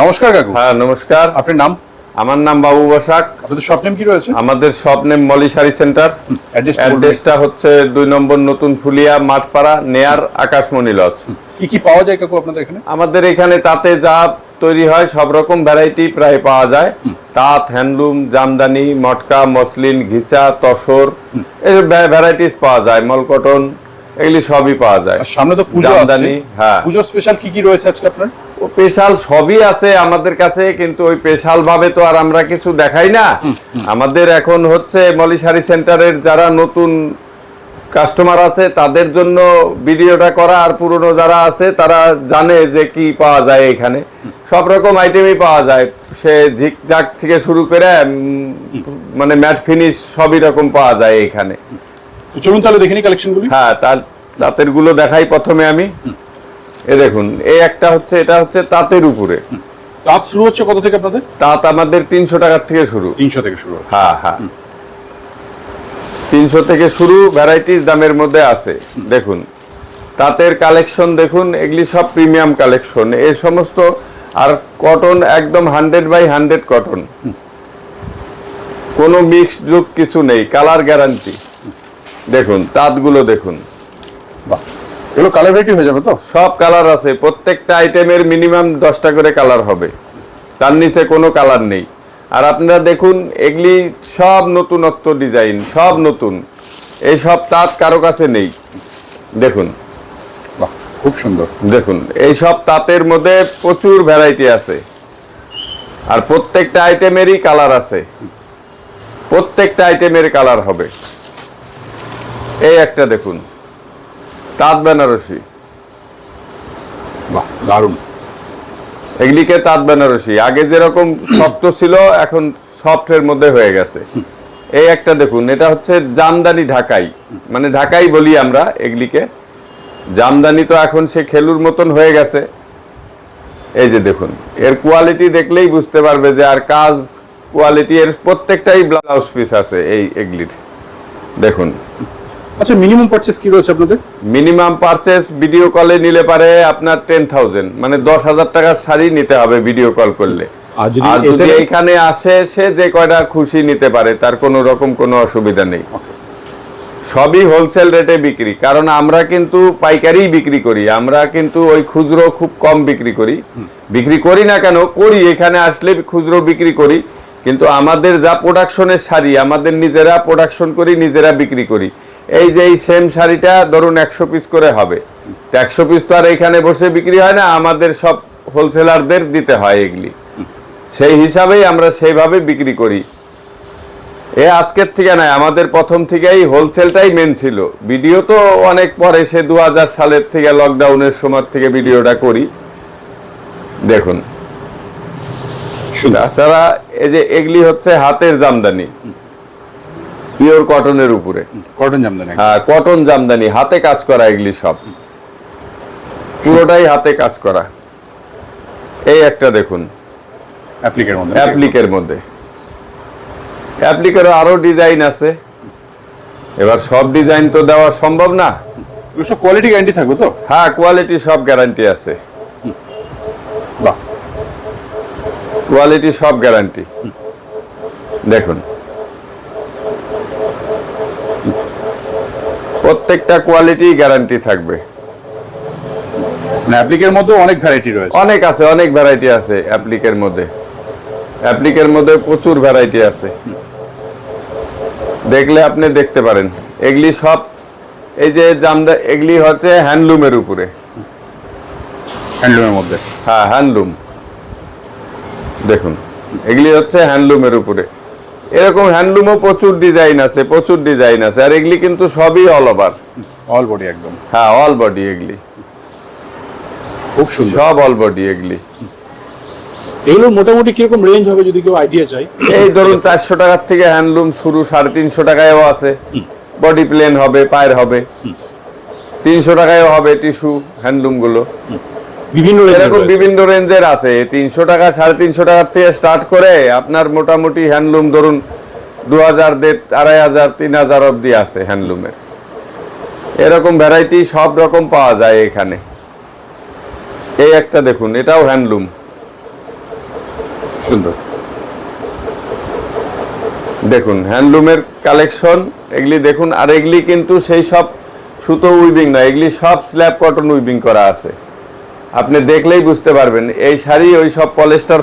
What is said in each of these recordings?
নমস্কার কাকু। হ্যাঁ নমস্কার। আপনার নাম? আমার নাম বাবু বসাক। আপনাদের শপ নেম কি রয়েছে? আমাদের shop name Moli sari centre. অ্যাড্রেসটা হচ্ছে 2 নম্বর নতুন ফুলিয়া মাঠপাড়া নেয়ার আকাশমণি লজ। কি কি পাওয়া যায় কাকু আপনাদের এখানে? আমাদের এখানে তাঁতে যা তৈরি হয় সব রকম ভ্যারাইটি প্রায় পাওয়া যায়। তাঁত, হ্যান্ডলুম, জামদানি, মটকা, মসলিন, ঘিচা, তসর, এই ভ্যারাইটিস পাওয়া যায়। মলকটন, এগুলি সবই পাওয়া যায়। সামনে তো পুজো আসছে। হ্যাঁ, পুজো স্পেশাল কি কি রয়েছে আজকে আপনার? স্পেশাল সবই আছে আমাদের কাছে, কিন্তু ওই স্পেশাল ভাবে তো আর আমরা কিছু দেখাই না। আমাদের এখন হচ্ছে মলি শাড়ি সেন্টারের যারা নতুন কাস্টমার আছে তাদের জন্য ভিডিওটা করা, আর পুরনো যারা আছে তারা জানে যে কি পাওয়া যায় এখানে। সব রকম আইটেমই পাওয়া যায়, সে ঝিকঝাক থেকে শুরু করে মানে ম্যাট ফিনিশ সবই রকম পাওয়া যায় এখানে। চলুন তাহলে দেখিনি কালেকশনগুলি। হ্যাঁ, তাঁতের গুলো দেখাই প্রথমে আমি। এ দেখুন, এই একটা হচ্ছে, এটা হচ্ছে তাঁতের উপরে। তাঁত শুরু হচ্ছে কত থেকে আপনাদের? তাঁত আমাদের 300 টাকার থেকে শুরু। 300 থেকে শুরু। হ্যাঁ হ্যাঁ, 300 থেকে শুরু, ভ্যারাইটিস দামের মধ্যে আছে। দেখুন তাঁতের কালেকশন দেখুন, এগুলি সব প্রিমিয়াম কালেকশন এই সমস্ত। আর কটন একদম 100/100 কটন, কোনো মিক্সড লুক কিছু নেই, কালার গ্যারান্টি। দেখুন তাঁতগুলো দেখুন, বাহ, এগুলো কালার ভ্যারাইটি হয়ে যাবে তো? সব কালার আছে, প্রত্যেকটা আইটেমের মিনিমাম 10টা করে কালার হবে, তার নিচে কোনো কালার নেই। আর আপনারা দেখুন এগুলি সব নতুনত্ব ডিজাইন, সব নতুন, এই সব তাঁত কারো কাছে নেই। দেখুন, বাহ, খুব সুন্দর। দেখুন এই সব তাঁতের মধ্যে প্রচুর ভ্যারাইটি আছে, আর প্রত্যেকটা আইটেমেরই কালার আছে, প্রত্যেকটা আইটেমের কালার হবে। এই একটা দেখুন, তাঁত বেনারসি, বাহ, দারুণ। এগুলিকে তাঁত বেনারসি, আগে যেরকম শক্ত ছিল এখন সফটের মধ্যে হয়ে গেছে। এই একটা দেখুন, এটা হচ্ছে জামদানি ঢাকাই, মানে ঢাকাই বলি আমরা এগুলিকে। জামদানি তো এখন সে খেলুর মতন হয়ে গেছে। এই যে দেখুন, এর কোয়ালিটি দেখলেই বুঝতে পারবে যে, আর কাজ কোয়ালিটি, এর প্রত্যেকটাই ব্লাউজ পিস আছে এই এগুলির। দেখুন, আচ্ছা, মিনিমাম পারচেজ কি রয়েছে আপনাদের? মিনিমাম পারচেস ভিডিও কলে নিলে পারে আপনার 10,000, মানে 10,000 টাকার শাড়ি নিতে হবে ভিডিও কল করলে। আর যদি এখানে আসে, সে যে কয়টা খুশি নিতে পারে, তার কোনো রকম কোনো অসুবিধা নেই। সবই হোলসেল রেটে বিক্রি, কারণ আমরা কিন্তু পাইকারি বিক্রি করি, আমরা কিন্তু ওই খুচরো খুব কম বিক্রি করি না কেন, করি, এখানে আসলে খুচরো বিক্রি করি। কিন্তু আমাদের যা প্রোডাকশনের শাড়ি, আমাদের নিজেরা প্রোডাকশন করি, নিজেরা বিক্রি করি। এই যে এই সেম শাড়িটা ধরুন 100 পিস করে হবে, 100 পিস তো আর এখানে বসে বিক্রি হয় না, আমাদের সব হোলসেলারদের দিতে হয় এগুলি। সেই হিসাবেই আমরা সেইভাবে বিক্রি করি। আজকের থেকে নয়, আমাদের প্রথম থেকেই হোলসেলটাই মেন ছিল। ভিডিও তো অনেক পরে, সে 2000 সালের থেকে, লকডাউনের সময় থেকে ভিডিওটা করি। দেখুন, তাছাড়া এই যে এগুলি হচ্ছে হাতের জামদানি, পিওর কটনের উপরে। কটন জামদানি? হ্যাঁ, কটন জামদানি, হাতে কাজ করা, এগুলি সব পুরোটাই হাতে কাজ করা। এই একটা দেখুন, অ্যাপ্লিকের মধ্যে, অ্যাপ্লিকেরও আরো ডিজাইন আছে। এবার সব ডিজাইন তো দেওয়া সম্ভব না। সব কোয়ালিটি গ্যারান্টি থাকবে তো? হ্যাঁ, কোয়ালিটি সব গ্যারান্টি আছে। বাহ, কোয়ালিটি সব গ্যারান্টি। দেখুন, প্রত্যেকটা কোয়ালিটি গ্যারান্টি থাকবে। অ্যাপ্লিকের মধ্যে অনেক ভ্যারাইটি রয়েছে? অনেক আছে, অনেক ভ্যারাইটি আছে অ্যাপ্লিকের মধ্যে। অ্যাপ্লিকের মধ্যে প্রচুর ভ্যারাইটি আছে, দেখলে আপনি দেখতে পারেন। এগুলি সব, এই যে এগুলি হচ্ছে হ্যান্ডলুমের উপরে। হ্যান্ডলুমের মধ্যে? হ্যাঁ, হ্যান্ডলুম। দেখুন, এগুলি হচ্ছে হ্যান্ডলুমের উপরে। এরকম হ্যান্ডলুমও প্রচুর ডিজাইন আছে, প্রচুর ডিজাইন আছে। আর এগুলি কিন্তু সবই অল ওভার, অল বডি একদম? হ্যাঁ, অল বডি এগুলি, খুব সুন্দর, সব অল বডি এগুলি। এগুলোর মোটামুটি কিরকম রেঞ্জ হবে যদি কেউ আইডিয়া চাই? এই ধরুন 400 টাকার থেকে হ্যান্ডলুম শুরু, 350 টাকায়ও আছে। বডি প্লেন হবে, পায়ের হবে, 300 টাকায়ও হবে টিস্যু হ্যান্ডলুম গুলো। বিভিন্ন এরকম বিভিন্ন রেঞ্জের আছে। 300 টাকা, 350 টাকার থেকে স্টার্ট করে আপনার মোটামুটি হ্যান্ডলুম ধরুন 2000, 2500, 3000 অব্দি আছে হ্যান্ডলুমের। এরকম ভ্যারাইটি সব রকম পাওয়া যায় এখানে। এই একটা দেখুন, এটাও হ্যান্ডলুম, সুন্দর। দেখুন হ্যান্ডলুমের কালেকশন এগুলি দেখুন। আর এগুলি কিন্তু সেই সব সুতো উইভিং না, এগুলি সব স্ল্যাব কটন উইভিং করা আছে। আপনি দেখলেই বুঝতে পারবেন এই শাড়ি ওই সব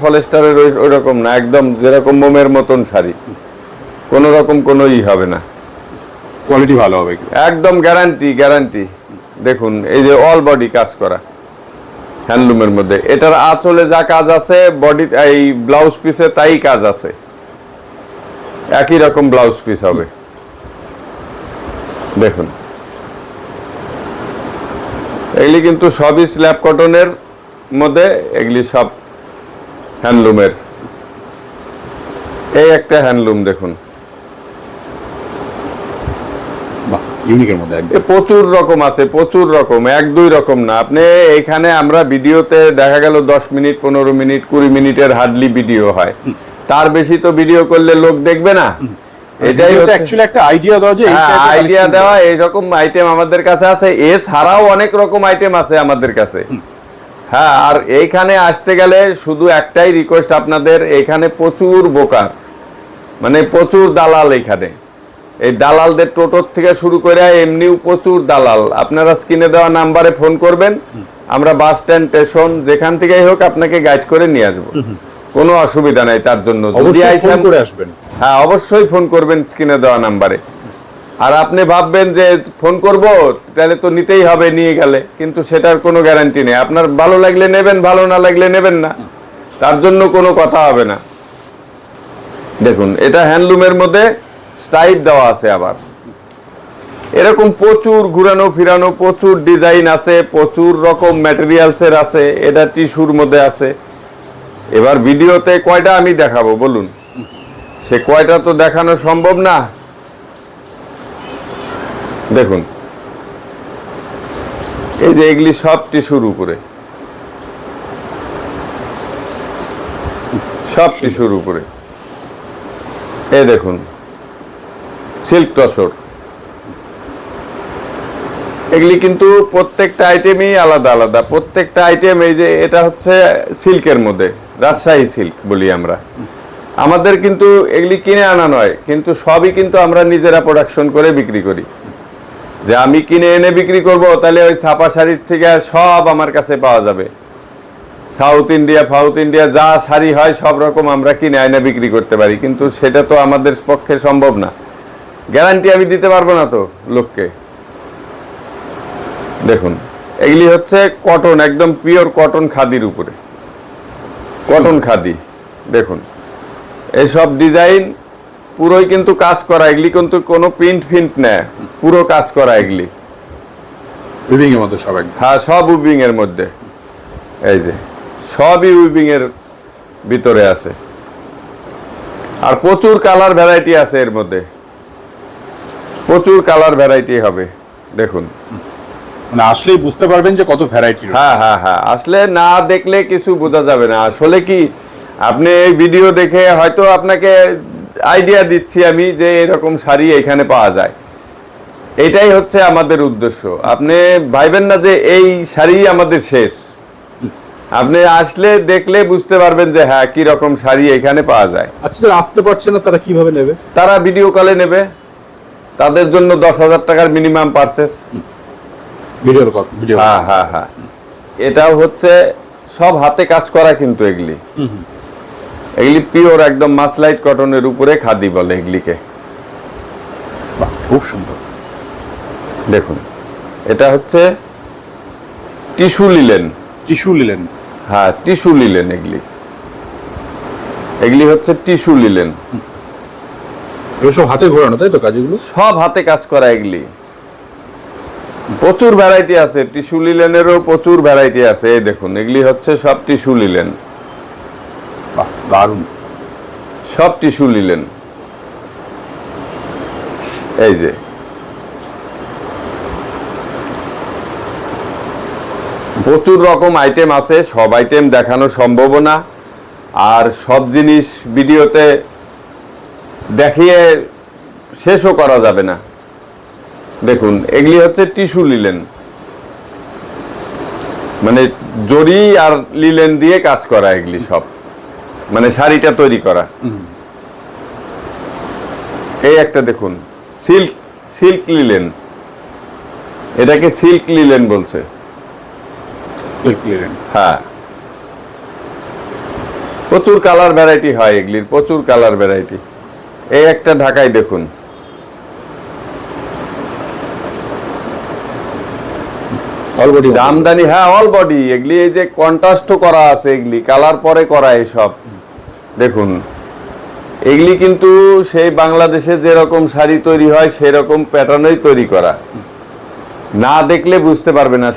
ফলেস্টারের ওই রকম না, একদম যেরকম মোমের মতন শাড়ি, কোনো রকম কোনো হবে না, কোয়ালিটি ভালো হবে একদম গ্যারান্টি। দেখুন এই যে অল বডি কাজ করা হ্যান্ডলুমের মধ্যে। এটার আঁচলে যা কাজ আছে বডি এই ব্লাউজ পিসে তাই কাজ আছে, একই রকম ব্লাউজ পিস হবে। দেখুন এগুলি কিন্তু সবই স্ল্যাব কটনের মধ্যে, এগুলি সব হ্যান্ডলুমের। এই একটা হ্যান্ডলুম দেখুন, ইউনিকের মধ্যে প্রচুর রকম আছে, প্রচুর রকম, 1-2 রকম না। আপনি এইখানে আমরা ভিডিওতে দেখা গেল 10 মিনিট 15 মিনিট 20 মিনিটের হার্ডলি ভিডিও হয়, তার বেশি তো ভিডিও করলে লোক দেখবে না। এটাই অ্যাকচুয়ালি একটা আইডিয়া দেওয়া, যে আইডিয়া দেওয়া, এইরকম আইটেম আমাদের কাছে আছে। এছাড়াও অনেক রকম আইটেম আছে আমাদের কাছে। হ্যাঁ, আর এইখানে আসতে গেলে শুধু একটাই রিকোয়েস্ট আপনাদের, এইখানে প্রচুর বোকার, মানে প্রচুর দালাল। এইখানে এই দালালদের টোটোর থেকে শুরু করে এমনিও প্রচুর দালাল। আপনারা স্ক্রিনে দেওয়া নাম্বারে ফোন করবেন, আমরা বাস স্ট্যান্ড, স্টেশন যেখান থেকেই হোক আপনাকে গাইড করে নিয়ে আসবো, কোনো অসুবিধা নাই। তার জন্য যদি আসবেন, হ্যাঁ অবশ্যই ফোন করবেন স্ক্রিনে দেওয়া নাম্বারে। আর আপনি ভাববেন যে ফোন করব তাহলে তো নিতেই হবে, নিয়ে গেলে, কিন্তু সেটার কোনো গ্যারান্টি নেই। আপনার ভালো লাগলে নেবেন, ভালো না লাগলে নেবেন না, তার জন্য কোনো কথা হবে না। দেখুন এটা হ্যান্ডলুমের মধ্যে স্টাইপ দেওয়া আছে, আবার এরকম প্রচুর ঘুরানো ফিরানো প্রচুর ডিজাইন আছে, প্রচুর রকম ম্যাটেরিয়ালসের আছে। এটা টিস্যুর মধ্যে আছে। এবার ভিডিওতে কয়টা আমি দেখাবো বলুন, সে কয়টা তো দেখানো সম্ভব না। দেখুন এই যে এগুলি সব টিস্যুর উপরে, সব টিস্যুর উপরে। এই দেখুন সিল্ক টসর, এগুলি কিন্তু প্রত্যেকটা আইটেমই আলাদা আলাদা, প্রত্যেকটা আইটেম। এই যে এটা হচ্ছে সিল্কের মধ্যে, রাজশাহী সিল্ক বলি আমরা। আমাদের কিন্তু এগুলি কিনে আনা নয়, কিন্তু সবই কিন্তু আমরা নিজেরা প্রোডাকশন করে বিক্রি করি। যে আমি কিনে এনে বিক্রি করব, তাহলে ওই ছাপা শাড়ির থেকে সব আমার কাছে পাওয়া যাবে। সাউথ ইন্ডিয়া যা শাড়ি হয় সব রকম আমরা কিনে এনে বিক্রি করতে পারি, কিন্তু সেটা তো আমাদের পক্ষে সম্ভব না। গ্যারান্টি আমি দিতে পারবো না তো লোককে। দেখুন এগুলি হচ্ছে কটন, একদম পিওর কটন খাদির উপরে, কটন খাদি। দেখুন এইসব ডিজাইন পুরোই কিন্তু কাজ করা, এগুলি কিন্তু কোনো প্রিন্ট ফিন্ট নেয়, পুরো কাজ করা এগুলি। উইভিং এর মধ্যে সব, হ্যাঁ সব উইভিং এর মধ্যে। এই যে সবই উইভিং এর ভিতরে আছে। আর প্রচুর কালার ভ্যারাইটি আছে এর মধ্যে, প্রচুর কালার ভ্যারাইটি হবে। দেখুন মানে আসলেই বুঝতে পারবেন যে কত ভ্যারাইটি। হ্যাঁ হ্যাঁ হ্যাঁ, আসলে না দেখলে কিছু বোঝা যাবে না। আসলে কি আপনি এই ভিডিও দেখে হয়তো আপনাকে আইডিয়া দিচ্ছি আমি যে এরকম শাড়ি এখানে পাওয়া যায়, এটাই হচ্ছে আমাদের উদ্দেশ্য। আপনি ভাইবেন না যে এই শাড়ি আমাদের শেষ, আপনি আসলে দেখলে বুঝতে পারবেন যে হ্যাঁ কি রকম শাড়ি এখানে পাওয়া যায়। আচ্ছা যারা আসতে পারছে না তারা কিভাবে নেবে? তারা ভিডিও কলে নেবে, তাদের জন্য 10,000 টাকার মিনিমাম পারচেস। হ্যাঁ হ্যাঁ হ্যাঁ, এটাও হচ্ছে সব হাতে কাজ করা, কিন্তু এগুলি এগুলি পিওর একদম মাসলাইট কটনের উপরে খাদি বলে এগুলিকে। খুব সুন্দর। দেখুন এটা হচ্ছে টিস্যু লিলেন, হ্যাঁ টিস্যু লিলেন। এগুলি হচ্ছে টিস্যু লিলেন, সব হাতে ঘোরানো, তাই তো কাজগুলো সব হাতে কাজ করা। এগুলি প্রচুর ভ্যারাইটি আছে, টিস্যু লিলেনেরও প্রচুর ভ্যারাইটি আছে। এই দেখুন এগুলি হচ্ছে সব টিস্যু লিলেন, দারুণ, সব টিস্যু লিলেন। এই যে প্রচুর রকম আইটেম আছে, সব আইটেম দেখানো সম্ভব না, আর সব জিনিস ভিডিওতে দেখিয়ে শেষও করা যাবে না। দেখুন এগুলি হচ্ছে টিস্যু লিলেন, মানে জরি আর লিলেন দিয়ে কাজ করা এগুলি সব। মানে শাড়িটা তৈরি করা। এই একটা দেখুন, সিল্ক লিলেন, এটাকে সিল্ক লিলেন বলছে। সিল্ক লিলেন, হ্যাঁ, প্রচুর কালার ভ্যারাইটি হয় এগুলির, প্রচুর কালার ভ্যারাইটি। এই একটা ঢাকাই দেখুন, অল বডি জামদানি। হ্যাঁ, অল বডি এগুলি। এই যে কন্ট্রাস্টও করা আছে, এগুলি কালার পরে করা এইসব দেখুন। এগুলি কিন্তু সেই বাংলাদেশে যেরকম শাড়ি তৈরি হয় সেরকম প্যাটার্নই তৈরি করা, না দেখলে বুঝতে পারবে না।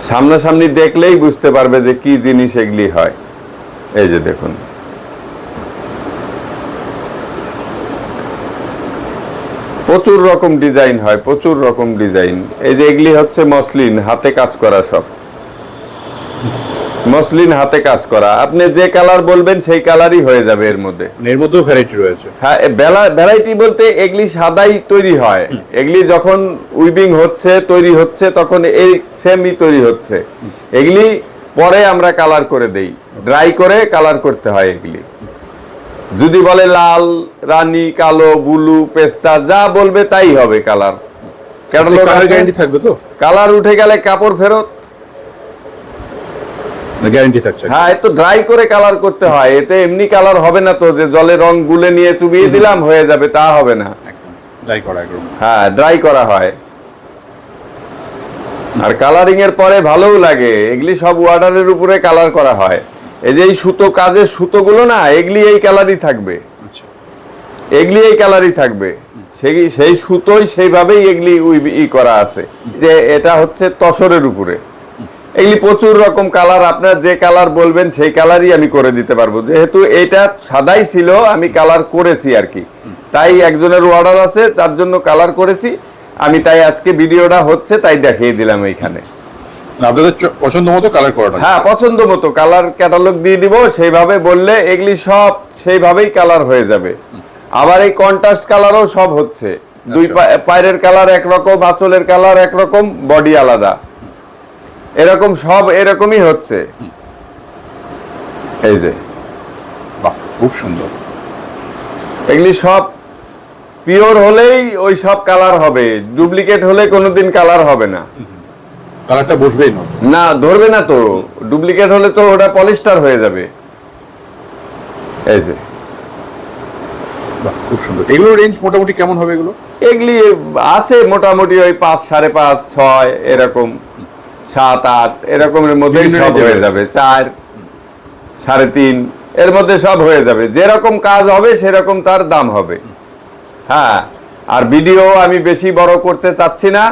সামনাসামনি দেখলেই বুঝতে পারবে যে কি জিনিস এগুলি হয়। এই যে দেখুন, প্রচুর রকম ডিজাইন হয়, প্রচুর রকম ডিজাইন। এই যে এগুলি হচ্ছে মসলিন, হাতে কাজ করা, সব মসলিন হাতে কাজ করা। আপনি যে কালার বলবেন সেই কালারই হয়ে যাবে এর মধ্যে। এর মধ্যেও ভ্যারাইটি রয়েছে। হ্যাঁ, ভ্যারাইটি বলতে এগুলি সাদাই তৈরি হয়, এগুলি যখন উইভিং হচ্ছে, তৈরি হচ্ছে, তখন এই সেমই তৈরি হচ্ছে। এগুলি পরে আমরা কালার করে দেই, ড্রাই করে কালার করতে হয় এগুলি। যদি বলে লাল, রানী, কালো, ব্লু, পেস্তা, যা বলবে তাই হবে কালার। কালার গ্যারান্টি থাকবে তো? কালার উঠে গেলে কাপড় ফেরত, গ্যারান্টি থাকছে। হ্যাঁ, এতো ড্রাই করে কালার করতে হয়। এতে এমনি কালার হবে না তো, যে জলে রং গুলে নিয়ে চুবিয়ে দিলাম হয়ে যাবে, তা হবে না। ড্রাই করা একদম। হ্যাঁ, ড্রাই করা হয়। আর কালারিং এর পরে ভালোও লাগে। এগুলি সব ওয়াটারের উপরে কালার করা হয়। এই যে এই সুতো, কাজের সুতোগুলো না, এগুলি এই কালারই থাকবে, এগুলি এই কালারই থাকবে। সেই সুতোই সেইভাবেই এগুলি করা আছে। যে এটা হচ্ছে তসরের উপরে, এগুলি প্রচুর রকম কালার। আপনার যে কালার বলবেন সেই কালারই আমি করে দিতে পারবো। যেহেতু এটা সাদাই ছিল, আমি কালার করেছি আর কি। তাই একজনের অর্ডার আছে, তার জন্য কালার করেছি আমি। তাই আজকে ভিডিওটা হচ্ছে, তাই দেখিয়ে দিলাম এইখানে। আপনাদের পছন্দ মতো কালার করাটা? হ্যাঁ, পছন্দ মতো কালার ক্যাটালগ দিয়ে দিব, সেইভাবে বললে এগুলি সব সেইভাবেই কালার হয়ে যাবে। আবার এই কন্ট্রাস্ট কালারও সব হচ্ছে। দুই পায়ের কালার একরকম, আঁচলের কালার একরকম, বডি আলাদা, এরকম সব এরকমই হচ্ছে। এই যে বাহ, খুব সুন্দর। এগুলি সব পিওর হলেই ওই সব কালার হবে, ডুপ্লিকেট হলে কোনোদিন কালার হবে না। কালারটা বসবেই না, না ধরবে না তো। ডুপ্লিকেট হলে তো ওটা পলিস্টার হয়ে যাবে। এই যে বাহ, খুব সুন্দর। এগুলোর রেঞ্জ মোটামুটি কেমন হবে? এগুলি আছে মোটামুটি ওই 5, 5.5, 6 এরকম, 7, 8 এরকমের মধ্যে সব হয়ে যাবে। 4, 3.5 এর মধ্যে সব হয়ে যাবে। যেরকম কাজ হবে সেরকম তার দাম হবে। হ্যাঁ, আর ভিডিও আমি বেশি বড় করতে চাচ্ছি না।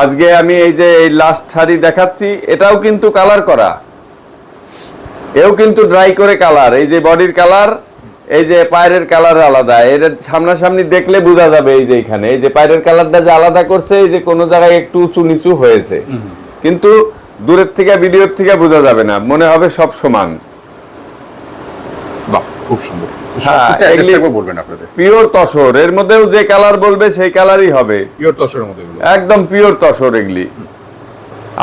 আজকে আমি এই যে এই লাস্ট শাড়ি দেখাচ্ছি, এটাও কিন্তু কালার করা, এও কিন্তু ড্রাই করে কালার। এই যে বডির কালার, এই যে পায়ের কালার আলাদা। এর সামনাসামনি দেখলে বোঝা যাবে। এই যে এখানে এই যে পায়ের কালারটা যে আলাদা করছে, এই যে কোনো জায়গায় একটু উঁচু নিচু হয়েছে, কিন্তু দূরের থেকে, ভিডিওর থেকে বোঝা যাবে না, মনে হবে সব সমান। বাহ, খুব সুন্দর। পিওর তসর, এর মধ্যেও যে কালার বলবে সেই কালারই হবে। পিওর তসরের মধ্যে, একদম পিওর তসর এগুলি।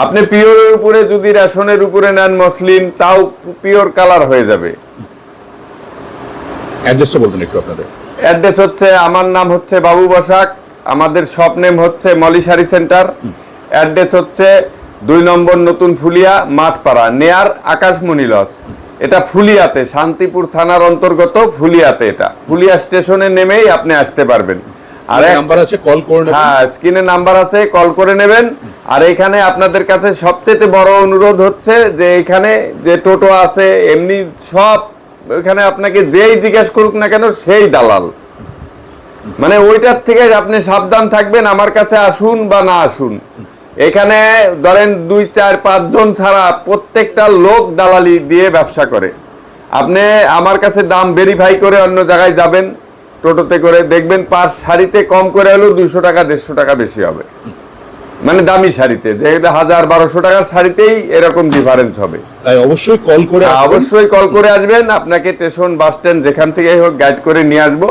আপনি পিওরের উপরে যদি রেশনের উপরে নেন মসলিন, তাও পিওর কালার হয়ে যাবে। অ্যাড্রেসটা বলবেন একটু আপনাদের? অ্যাড্রেস হচ্ছে, আমার নাম হচ্ছে বাবু বসাক, আমাদের শপ নেম হচ্ছে মলি শাড়ি সেন্টার। অ্যাড্রেস হচ্ছে 2 নম্বর নতুন ফুলিয়া, মাঠপাড়া, নেয়ার আকাশমণি লজ। এটা ফুলিয়াতে, শান্তিপুর থানার অন্তর্গত ফুলিয়াতে। এটা ফুলিয়া স্টেশনে নেমেই আপনি আসতে পারবেন। আর নাম্বার আছে, কল করে নেবেন। হ্যাঁ, স্ক্রিনে নাম্বার আছে, কল করে নেবেন। আর এখানে আপনাদের কাছে সবচেয়ে বড় অনুরোধ হচ্ছে যে এখানে যে টোটো আছে, এমনি সব, এখানে আপনাকে যেই জিজ্ঞেস করুক না কেন সেই দালাল। মানে ওইটার থেকে আপনি সাবধান থাকবেন। আমার কাছে আসুন বা না আসুন, এখানে ধরেন 2, 4, 5 জন ছাড়া প্রত্যেকটা লোক দালালি দিয়ে ব্যবসা করে। আপনি আমার কাছে দাম ভেরিফাই করে অন্য জায়গায় যাবেন টোটোতে করে, দেখবেন পার শাড়িতে কম করে হলেও 200 টাকা 150 টাকা বেশি হবে। মানে দামি শাড়িতে, যেটা 1000-1200 টাকার শাড়িতেই এরকম ডিফারেন্স হবে। তাই অবশ্যই কল করে, অবশ্যই কল করে আসবেন। আপনাকে স্টেশন, বাস স্ট্যান্ড যেখান থেকে হোক গাইড করে নিয়ে আসবো।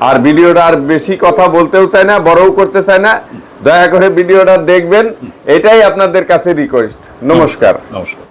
আর ভিডিওটা আর বেশি কথা বলতেও চাই না, বড়ও করতে চাই না। দয়া করে ভিডিওটা দেখবেন, এটাই আপনাদের কাছে রিকোয়েস্ট। নমস্কার। নমস্কার।